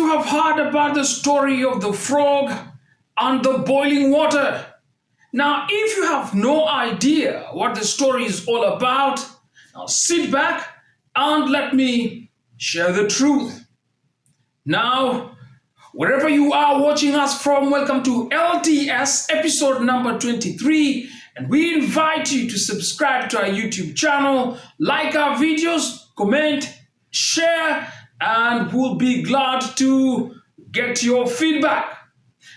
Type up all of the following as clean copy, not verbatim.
you have heard about the story of the frog and the boiling water. Now, if you have no idea what the story is all about, now sit back and let me share the truth. Now, wherever you are watching us from, welcome to LTS episode number 23. And we invite you to subscribe to our YouTube channel, like our videos, comment, share, and we'll be glad to get your feedback.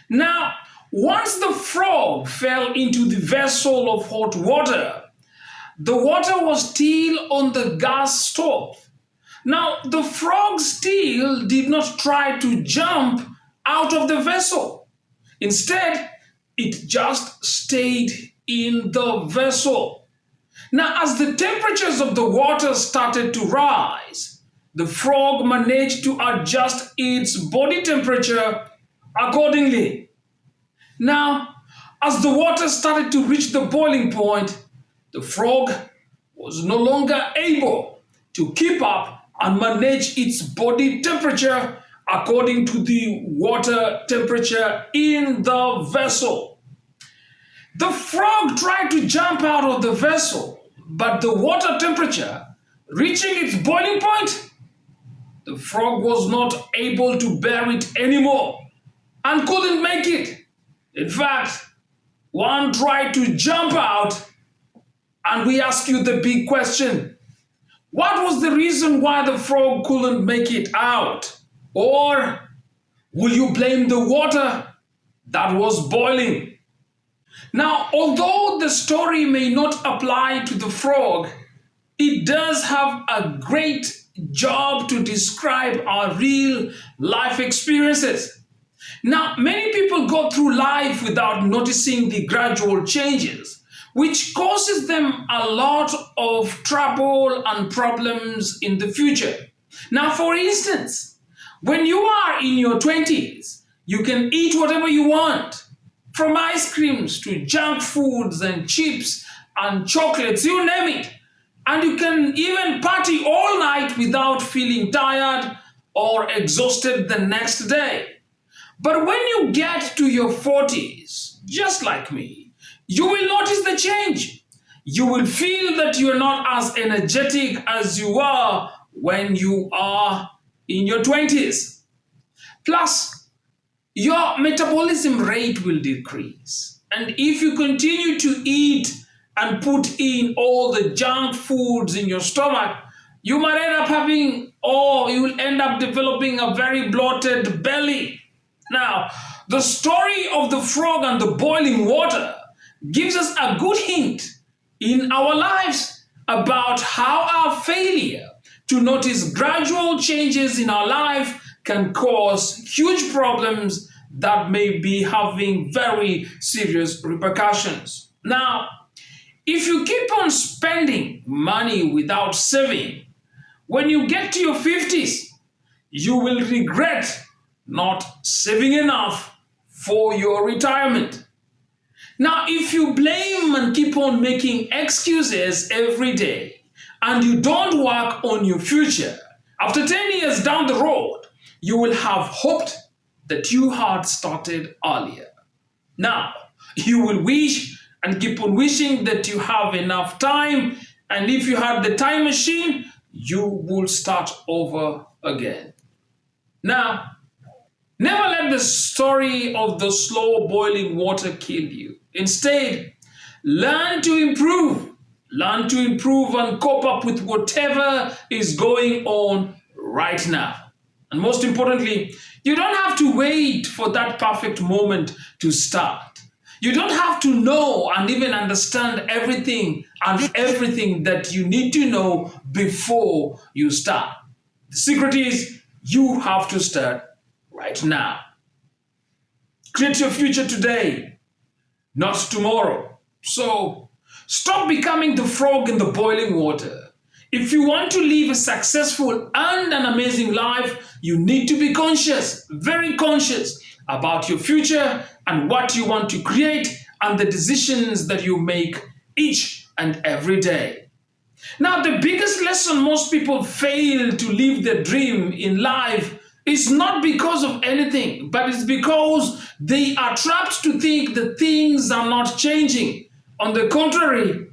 Now, once the frog fell into the vessel of hot water, the water was still on the gas stove. Now, the frog still did not try to jump out of the vessel. Instead, it just stayed in the vessel. Now, as the temperatures of the water started to rise, the frog managed to adjust its body temperature accordingly. Now, as the water started to reach the boiling point, the frog was no longer able to keep up and manage its body temperature according to the water temperature in the vessel. The frog tried to jump out of the vessel, but the water temperature reaching its boiling point, the frog was not able to bear it anymore and couldn't make it. In fact, one tried to jump out, and we ask you the big question: what was the reason why the frog couldn't make it out? Or will you blame the water that was boiling? Now, although the story may not apply to the frog, it does have a great job to describe our real life experiences. Now, many people go through life without noticing the gradual changes, which causes them a lot of trouble and problems in the future. Now, for instance, when you are in your 20s, you can eat whatever you want, from ice creams to junk foods and chips and chocolates, you name it. And you can even party all night without feeling tired or exhausted the next day. But when you get to your 40s, just like me, you will notice the change. You will feel that you are not as energetic as you were when you are in your 20s. Plus, your metabolism rate will decrease. And if you continue to eat and put in all the junk foods in your stomach, you might end up having, or you will end up developing a very bloated belly. Now, the story of the frog and the boiling water gives us a good hint in our lives about how our failure to notice gradual changes in our life can cause huge problems that may be having very serious repercussions. Now, if you keep on spending money without saving, when you get to your 50s, you will regret not saving enough for your retirement. Now, if you blame and keep on making excuses every day and you don't work on your future, after 10 years down the road, you will have hoped that you had started earlier. Now, you will wish and keep on wishing that you have enough time, and if you had the time machine, you will start over again. Now, never let the story of the slow boiling water kill you. Instead, learn to improve. Learn to improve and cope up with whatever is going on right now. And most importantly, you don't have to wait for that perfect moment to start. You don't have to know and even understand everything that you need to know before you start. The secret is you have to start right now. Create your future today, not tomorrow. So stop becoming the frog in the boiling water. If you want to live a successful and an amazing life, you need to be conscious, very conscious about your future and what you want to create and the decisions that you make each and every day. Now, the biggest lesson most people fail to live their dream in life It's not because of anything, but it's because they are trapped to think that things are not changing. On the contrary,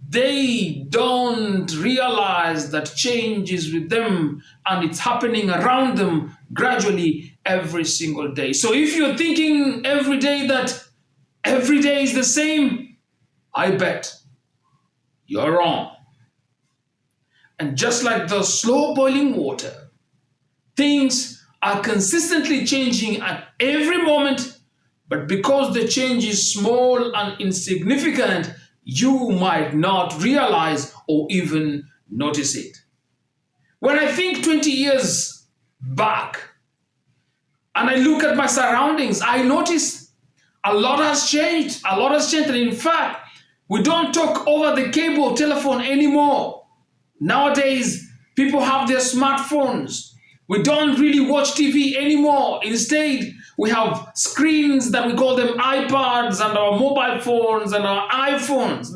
they don't realize that change is with them and it's happening around them gradually every single day. So if you're thinking every day that every day is the same, I bet you're wrong. And just like the slow boiling water, things are consistently changing at every moment, but because the change is small and insignificant, you might not realize or even notice it. When I think 20 years back and I look at my surroundings, I notice a lot has changed. A lot has changed. And in fact, we don't talk over the cable telephone anymore. Nowadays, people have their smartphones. We don't really watch TV anymore. Instead, we have screens that we call them iPads and our mobile phones and our iPhones.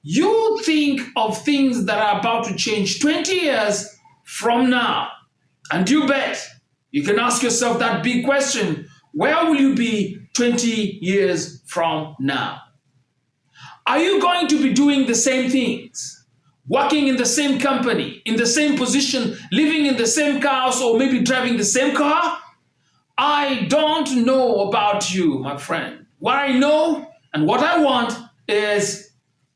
You think of things that are about to change 20 years from now. And you bet you can ask yourself that big question, where will you be 20 years from now? Are you going to be doing the same things? Working in the same company, in the same position, living in the same house, or maybe driving the same car? I don't know about you, my friend. What I know and what I want is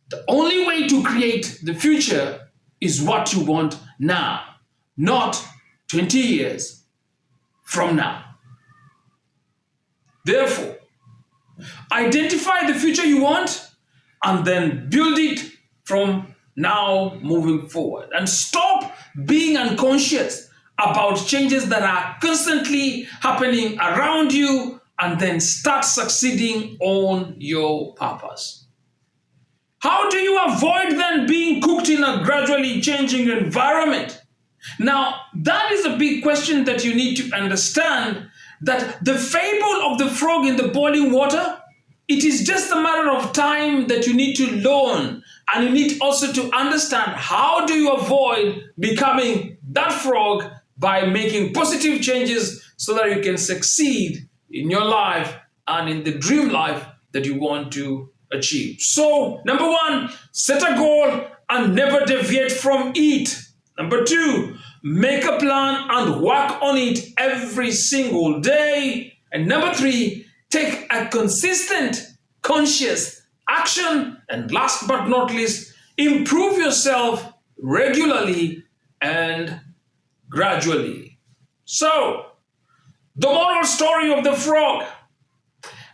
the only way to create the future is what you want now, not 20 years from now. Therefore, identify the future you want and then build it from now moving forward. And stop being unconscious about changes that are constantly happening around you and then start succeeding on your purpose. How do you avoid then being cooked in a gradually changing environment? Now, that is a big question that you need to understand, that the fable of the frog in the boiling water, it is just a matter of time that you need to learn. And you need also to understand how do you avoid becoming that frog by making positive changes so that you can succeed in your life and in the dream life that you want to achieve. So, number one, set a goal and never deviate from it. Number two, make a plan and work on it every single day. And number three, take a consistent, conscious action. And last but not least, improve yourself regularly and gradually. So, the moral story of the frog.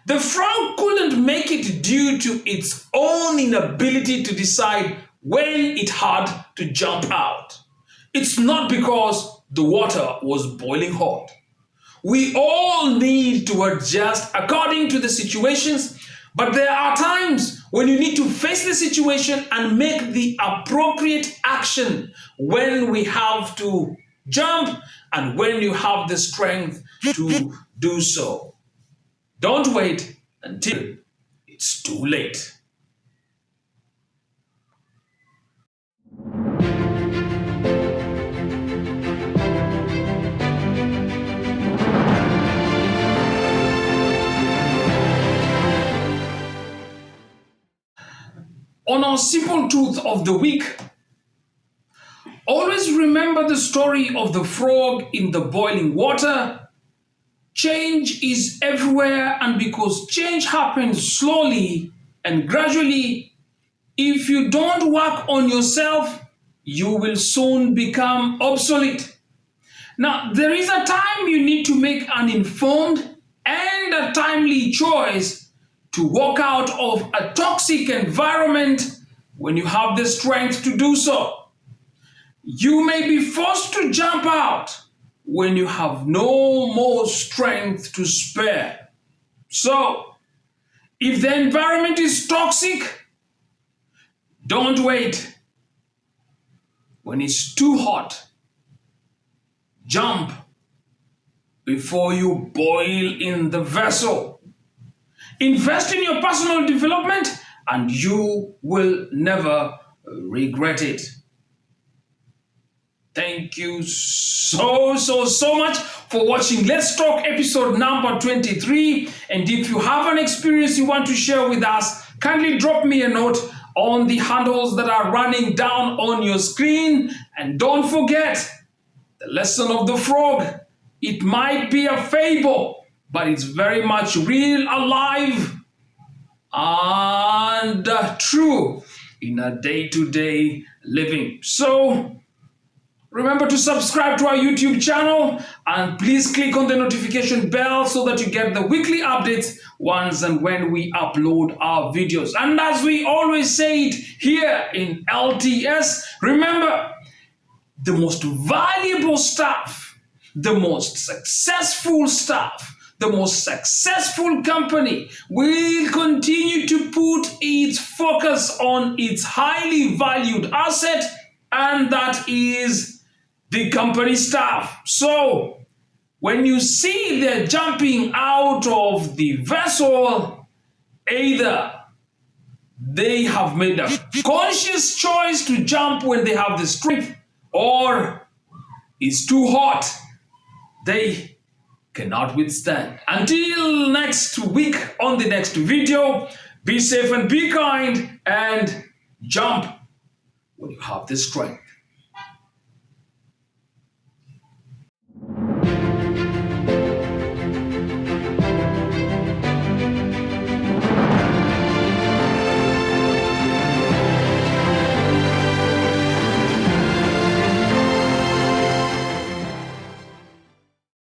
The frog couldn't make it due to its own inability to decide when it had to jump out. It's not because the water was boiling hot. We all need to adjust according to the situations, but there are times when you need to face the situation and make the appropriate action when we have to jump and when you have the strength to do so. Don't wait until it's too late. On our simple truth of the week, always remember the story of the frog in the boiling water. Change is everywhere, and because change happens slowly and gradually, if you don't work on yourself, you will soon become obsolete. Now, there is a time you need to make an informed and a timely choice to walk out of a toxic environment when you have the strength to do so. You may be forced to jump out when you have no more strength to spare. So, if the environment is toxic, don't wait. When it's too hot, jump before you boil in the vessel. Invest in your personal development and you will never regret it. Thank you so much for watching Let's Talk episode number 23. And if you have an experience you want to share with us, kindly drop me a note on the handles that are running down on your screen. And don't forget, the lesson of the frog. It might be a fable, but it's very much real, alive, and true in a day-to-day living. So remember to subscribe to our YouTube channel and please click on the notification bell so that you get the weekly updates once and when we upload our videos. And as we always say it here in LTS, remember, the most valuable stuff, the most successful stuff, the most successful company will continue to put its focus on its highly valued asset, and that is the company staff. So when you see they're jumping out of the vessel, either they have made a conscious choice to jump when they have the strength, or it's too hot. They cannot withstand. Until next week on the next video, be safe and be kind and jump when you have the strength.